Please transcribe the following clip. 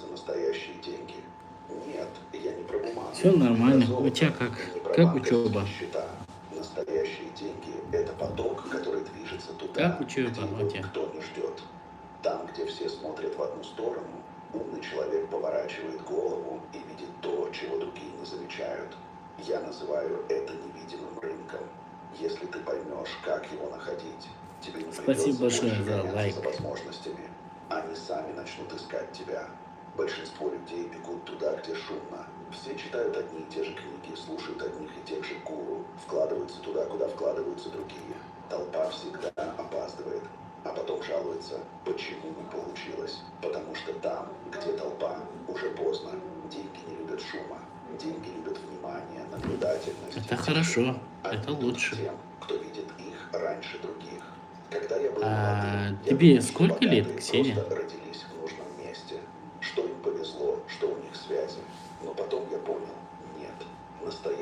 за настоящие деньги. Нет, я не про бумагу. Все нормально. Про У тебя как? не про Как банковские учеба? счета. Настоящие деньги – это поток, который движется туда, Как учеба где у его тебя? никто не ждет. Там, где все смотрят в одну сторону, умный человек поворачивает голову и видит то, чего другие не замечают. Я называю это невидимым рынком. Если ты поймешь, как его находить, тебе не Спасибо придется большое больше за гоняться лайк. за возможностями. Они сами начнут искать тебя. Большинство людей бегут туда, где шумно. Все читают одни и те же книги, слушают одних и тех же гуру, вкладываются туда, куда вкладываются другие. Толпа всегда опаздывает, а потом жалуется, почему не получилось. Потому что там, где толпа, уже поздно. Деньги не любят шума. Деньги любят внимание, наблюдательность. Это хорошо. Они Это идут лучше. к тем, кто видит их раньше других. Когда я был А молодым, я тебе думал, что сколько лет, богатые Ксения? просто родились в нужном месте. Что им повезло, что у них связи. Но потом я